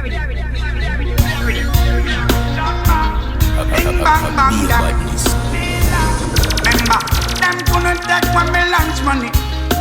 Bang bang bang. Remember, them couldn't take when me lunch money.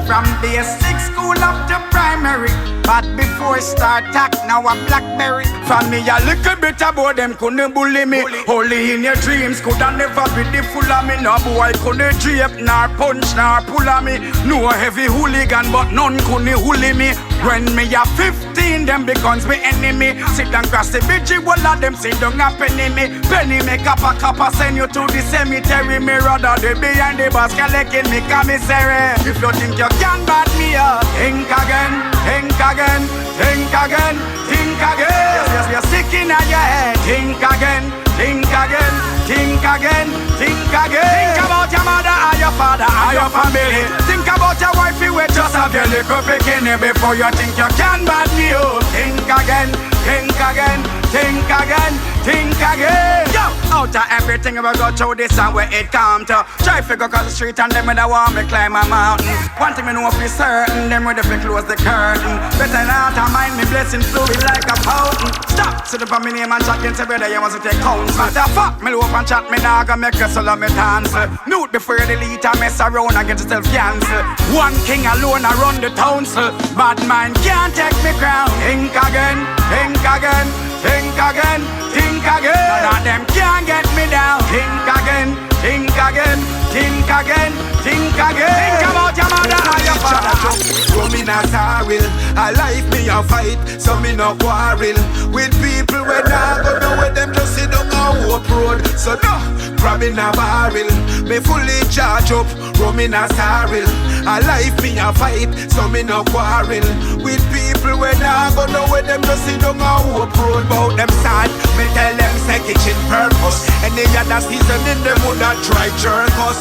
From basic school up to primary. But before start talk, now I'm Blackberry. From me a little bit about them couldn't bully me. Only in your dreams coulda never be the full of me. No boy couldn't drape, nor punch, nor pull of me. No heavy hooligan, but none couldn't bully me. When me a 15, them becomes me enemy. Sit and cross the bridge, all of them sit down a penny me. Penny make up a copper, send you to the cemetery. Me rather they behind the basket, licking me commissary. If you think you can bad me up, think again, think again, think again, think again. Yes, you're sick in your head. Think again, think again, think again, think again. Think about your mother or your father or your family. Think about your wife, you will just have your little bikini before you think you can bad me up. Think again, think again, think again, think again. Yo, out of everything we go through this and where it come to. Try figure across the street and them with the want me climb a mountain. One thing me know for certain, them with the close the curtain. Better not to mind me blessing fluid like a fountain. Stop, sit up on me name and chat into brother, you want to take counts. Matter fuck, me loaf and chat, me nah gonna make you solo me dance. Mute before you delete and mess around and get yourself cancel. One king alone I run the council. Bad mind can't take me crown. Think again, think again, think again, think again. None of them can't get me down. Think again, think again, think again, think again. Think about your mother and your father. So me not sorry, I life me a fight, so me no quarrel with people when I go down with them just sit down on Hope Road. So no, crab in a barrel, me fully charge up, roaming a sorry. I life me a fight, so me no quarrel with people when I go down with them just sit down on Hope Road. Bout them sad, me tell them say kitchen purpose. Any other season in them would not try jerk us.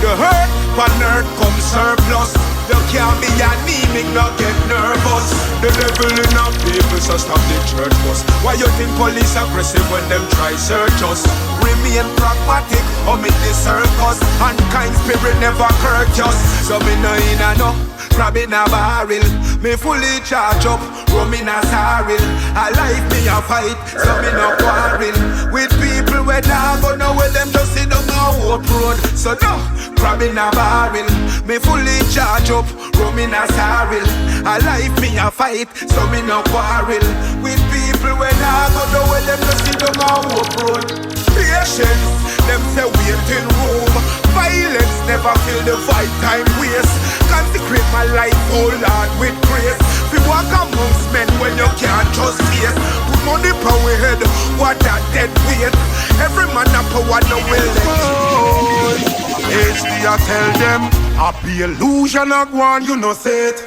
The hurt on earth comes surplus. You can't be anemic, not get nervous. The devil in our people, so stop the church bus. Why you think police aggressive when them try search us? Remain pragmatic, omit the circus. Unkind spirit never courteous. So me no in a no, crab in a barrel. Me fully charge up, rum in a sorrel. I life me a fight, so me no quarrel with people when I go now with them just sit down on Hope Road. So no, crab in a barrel. Me fully charge up, rum in a sorrel. I life me a fight, so me no quarrel with people when I go down with them just sit down on Hope Road. Patience, them say waiting room. Violence never fill the fight time waste. Consecrate my life, oh Lord, with grace. We walk amongst men when you can't just face. Put money per we head, what that dead weight. Every man a power no will let HD I tell them, happy illusion a go on, you know say it.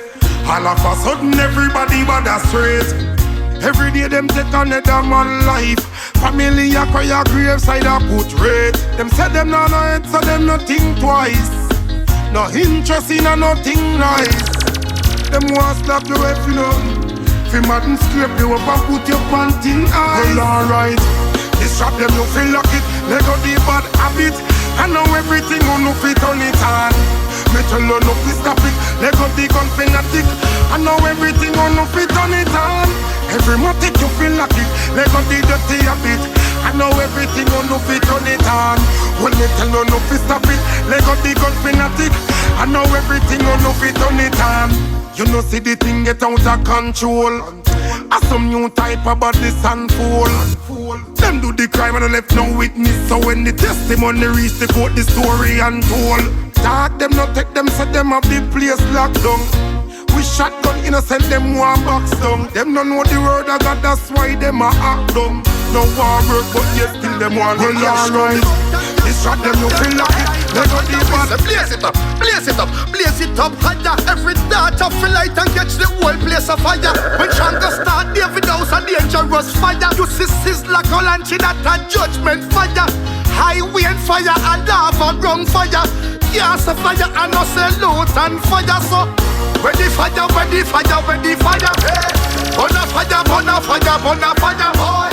All of a sudden everybody bother straight. Every day them take another man life. Family a cry a graveside a put rate. Them say them no head so them no think twice. No interest in a nothing nice. Them want slap you if you know. Fi Madden scrape you up and put your panty eyes. Well alright, this trap them you feel like it. Let go the bad habit. I know everything on no fit on it on. Me tell you no fi stop it. Let go the gun fanatic. I know everything on no fit on it on. Every matic you feel like it. Let go the dirty habit. I know everything on no fit on it on. When me tell you no fi stop it. Let go the gun fanatic. I know everything on no fit on it on. You know see the thing get out of control. As some new type of body unfold. Them do the crime and they left no witness. So when the testimony reach the court, the story untold. Talk them not take them, set them up the place locked down. We shotgun innocent, them one box down. Them don't know the word of God, that's why them a act dumb. No war work, but yet still them want to cash right. This shot them you feel like it. They got the bad. Blaze it up, blaze it up, blaze it up higher. Every dart of light and catch the whole place of fire. When Shanka start, David House a dangerous fire. You see sizzler Colanchi, that a judgment fire. Highway and fire and lava ground fire. Gas of fire and no salute and fire. So ready fire, ready fire, ready fire. Hey, bona fire, bona fire, bona fire. Boy,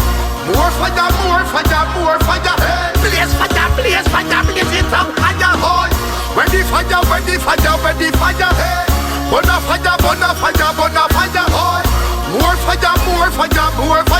more fire, more fire, more fire. Hey, blaze fire, blaze fire, blaze it up higher. Boy, ready fire, ready fire, ready fire. Hey, bona fire, bona fire, bona fire. Boy, more fire, more fire, more fire.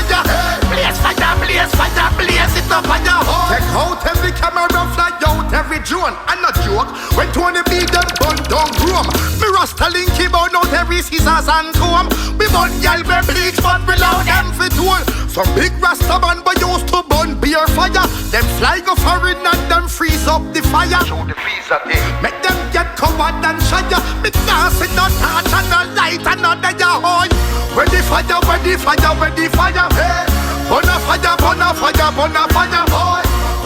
a fire. Take out every camera, fly out every drone. And not joke, when Tony beat them bun down room. Me Rasta linky burn out every scissors and comb. We burn y'all we bleach but we loud them for tool. Some big Rasta man but used to burn beer fire. Them fly go foreign and them freeze up the fire. Show the visa thing. Make them get covered and shire. Me can't see no torch and no light and no day on. Where the fire, where the fire, where the fire. Hey. Burn a fire, burn a fire, burn a fire, boy.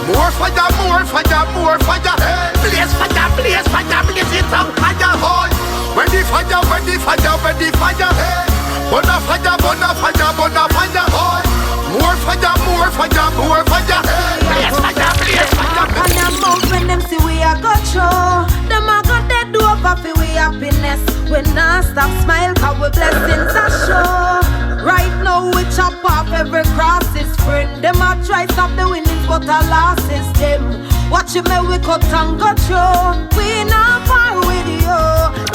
More fire, more fire, more fire. Hey. Blaze fire, blaze fire, blaze it up fire, boy. Where the fire, where the fire, where the fire. Hey. Burn a fire, burn a fire, burn a fire, boy. More fire, more fire, more fire. Hey. Blaze fire, blaze fire. And them mouth when them see we a got show. Them a got dead do up for we happiness. We not stop smile 'cause we blessings are show. Right now we chop off every cross is friend. Them a try stop the winnings but a loss is them. Watch it me we cut and go through. We not far with you.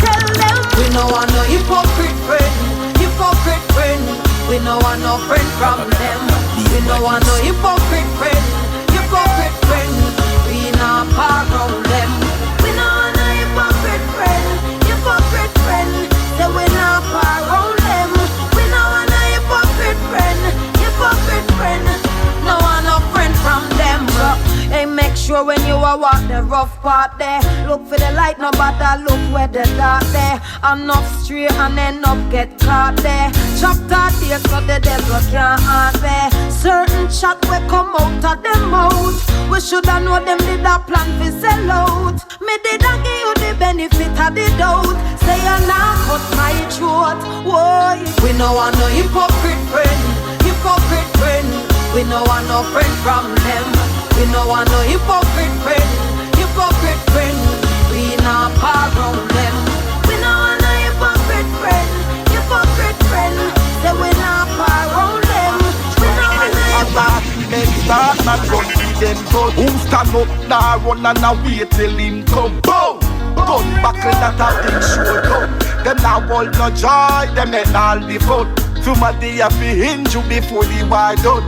Tell them we no want no hypocrite friend. Hypocrite friend. We no want no friend from them. We no want no hypocrite friend. Hypocrite friend. We not far from them. We no want no hypocrite friend. Hypocrite friend. Say we not far from them. We no want no hypocrite friend. Hypocrite friend. No want no friend from them. Hey, make sure when you are walk the rough part there. Look for the light, no matter look where the dark there. Enough straight and end up get caught there. Chop that here so the devil can't hurt there. Certain chat will come out of them mouth. We shoulda know them did a plan for sell out. Me did a give you the benefit of the doubt. Say you now cut my throat. Whoa, we no want no hypocrite friend. Hypocrite friend. We no want no friend from them. We no want no hypocrite friend. Hypocrite friend. We not far from them. We no want no hypocrite friend. Hypocrite friend. Say we not far from them. We no want no hypocrite friend. Start not run with them gun. Who stand up now run and a wait till him come. Boom! Gun buckle that a big showdown. Them now hold no joy, them ain't all the fun. Somebody have to hinge you before the war done.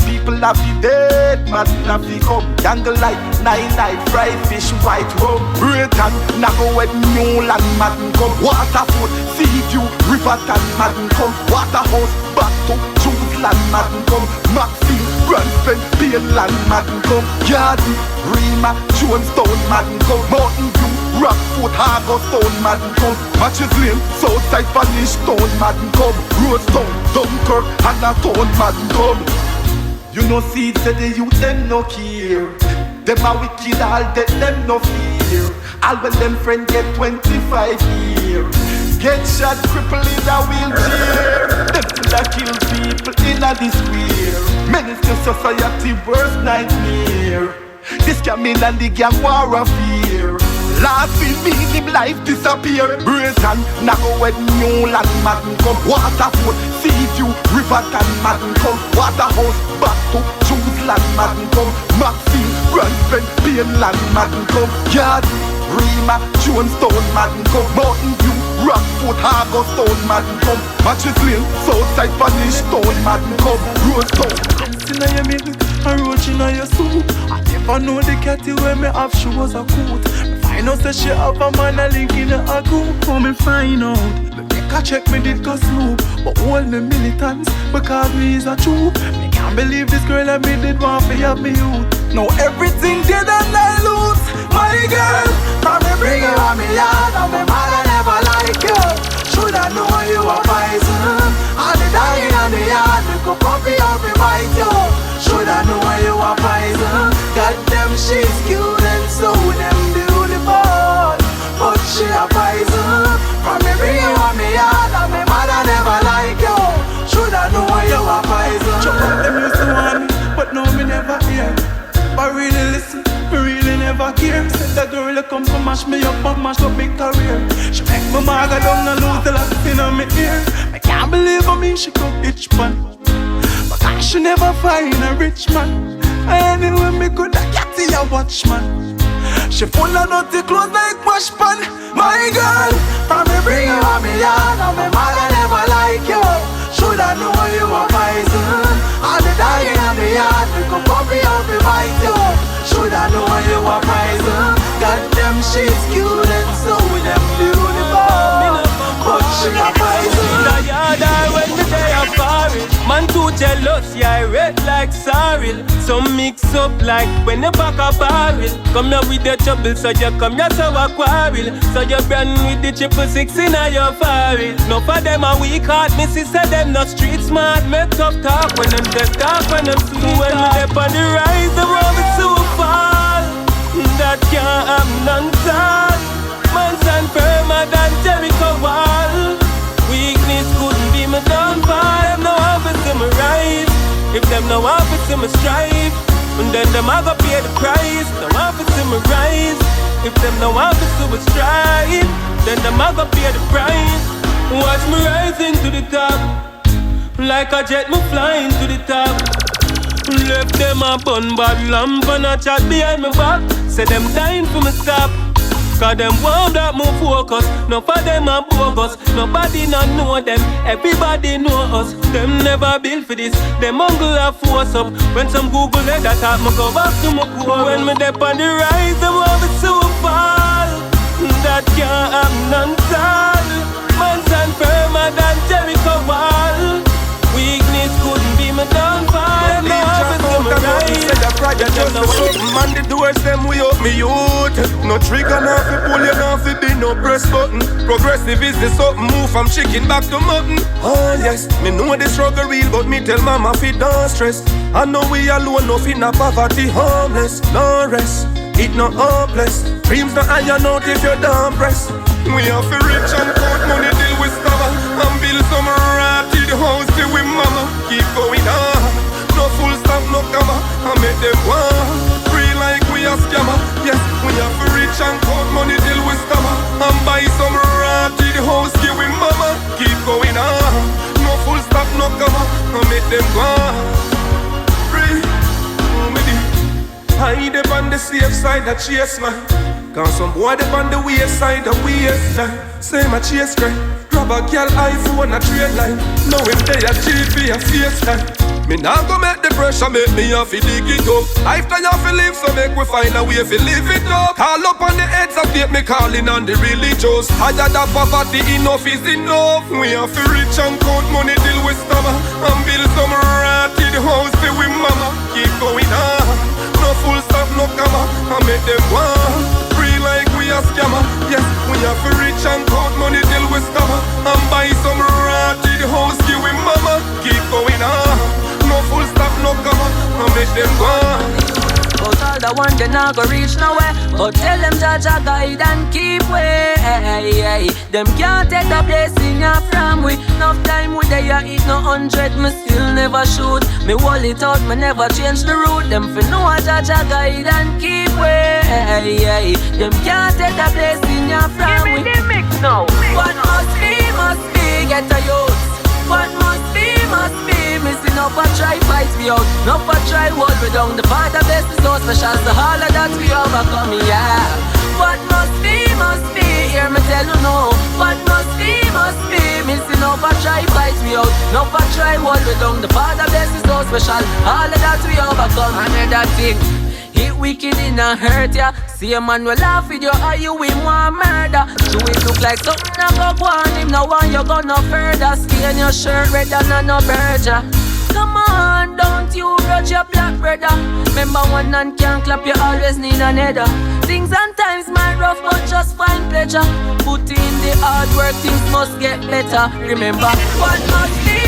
People have to dead, man have to come. Jungle like 9 fried fish, white rum. Britain, now go with New Land, Madden come. Waterford, Sea View, River and Madden come. Waterhouse, back to Land, Madden come. Maxine, Branston, Bainland, Madden come. Garden, Rima, Jonestown, Madden come. Mountain View, Rockford, Hargostone, Madden come. Matches Lane, Southside, Vanish Town, Madden come. Roadstown, Dunkirk, Anatown, Madden come. You know see say the youth them no care. Them a wicked all that them no fear. All when them friend get 25 years. Get shot crippled in a wheelchair. Them still a kill people in a the square. Menace to society worst nightmare. This coming and the gang war of fear. Last we mean him life disappear. Britain, now go with New Land, Madden come. Waterford, Sea View, River and Madden come. Waterhouse, back to Land, Madden come. Maxine, Branston, Bainland, Madden come. Garden, Rima, Jonestown, Madden come. Mountain View, Rockford, Hargostone, Madden come. Matches Lane, Southside, Vanish Town, Madden come. Roadstown. Inna your middle, a roach inna your soup. I never know the catty where me have she was a coot. I know say she have a man a link in a group. For me find out, me make a check me did go snoop. But all the militants, because me is a troop. Me can't believe this girl that me did want to have me youth. Now everything dead and I lose. My girl, from me bring you on me yard. And me mother never like you. Shoulda know you a poison. All the dying on the yard, me go puppy up me bite you. Shoulda know you a poison. God damn she's cute and so them beautiful. But she a poison. From me bring you on me yard. And me mother never like you. Shoulda know you a poison. Chop up them used to want me, but now me never hear. But really listen, me really never care. Said that girl you come to mash me up and mash up my career. She make me maga down and lose the last thing on me ear. I can't believe on me she come itch man. But I should never find a rich man. Anyway me could have get to a watchman. She full of naughty clothes like wash pan. My girl, from me bring you on me yard. And me mother never like you. Shoulda know you a poison. All the dying on the yard, me come puppy out me love, she irate like sorrel. Some mix up like when you pack a barrel. Come here with the trouble, so you come here so a quarrel. So you brand with the 666 in your forehead. No for them a weak heart, me sister them not street smart. Make tough talk when them just talk when them sweet. When we up on the rise, the world is so fall. That can't have none tall. Man stand firmer than Jericho wall. Weakness couldn't be my downfall. Them no office to my rise. If them no office to my strive, and then them I go pay the price. No office to my rise. If them no office to my strive, then them I go pay the price. Watch me rising to the top. Like a jet me flying to the top. Left them a bun bad lamp and a chat behind me back. Say them dying for me stop. Cause them want that move focus. No for them a bogus. Nobody not know them. Everybody know us. Them never built for this. Them hungry a force up. When some Google let that out, me go back to my core. When me dep on the rise, them want me so fall. That can't have none tall. Man stand firmer than Jericho wall. Weakness couldn't be my downfall. No office to my rise. Man, the doors them we up me youth. No trigger now fi pull you now fi be no press button. Progressive is the something move from chicken back to mutton. Oh yes, me know the struggle real, but me tell mama fi don't stress. I know we alone, no fi na poverty, homeless, no rest. It no hopeless. Dreams no iron out if you don't press. We have to rich and count money deal with Stamma. And build some ratty the house till we mama. Keep going on. No full stop, no comma. I make them want. Free like we a scammer. Yes, we have to rich and count money deal with Stamma. And buy some ratty the house till we mama. Keep going on. No full stop, no comma. I make them want. Free. I dip on the safe side that chase man. Cause some boy dip on the waist side that waistline. Say my chase cry. Grab a girl iPhone a trade line. Know him they a cheat for a FaceTime. Me nah go make the pressure make me have to dig it up. Lifetime have to live so make we find a way to live it up. Call up on the heads of tape me calling on the religious. Higher than poverty enough is enough. We have to rich and count money deal with Stamma. And build some ratty the house till we mama. Keep going on. No full stop, no comma, I make them want. Free like we a scammer. Yes, we have to rich and count money till we Stamma. And buy some ratty the house give we mama. Keep going on. No full stop, no comma, I make them want. But all the one they not go reach nowhere. But tell them Jaja guide and keep way. Them can't take the place in your from we. Enough time with they eat no 100. Me still never shoot. Me wall it out, me never change the route. Them fi know Jaja guide and keep way. Them can't take the place in your from we. Give me the mix now. What must be, get a youth. What must be, missing up a try fight me out. No for try hold me down. The Father best is so special, so all of that we overcome, yeah. What must be, hear me tell you no. What must be, missing up a try fight me out. No for try hold me down. The Father best is so special, all of that we overcome. Another thing, it wicked in a hurt ya. See a man will laugh with you or you in one murder. Do it look like something I go on him. Now one you gonna further. Skin your shirt red and no burger. Come on, don't you grudge your black brother. Remember one hand can't clap, you always need another. Things and times might rough but just find pleasure. Put in the hard work, things must get better. Remember, what must be,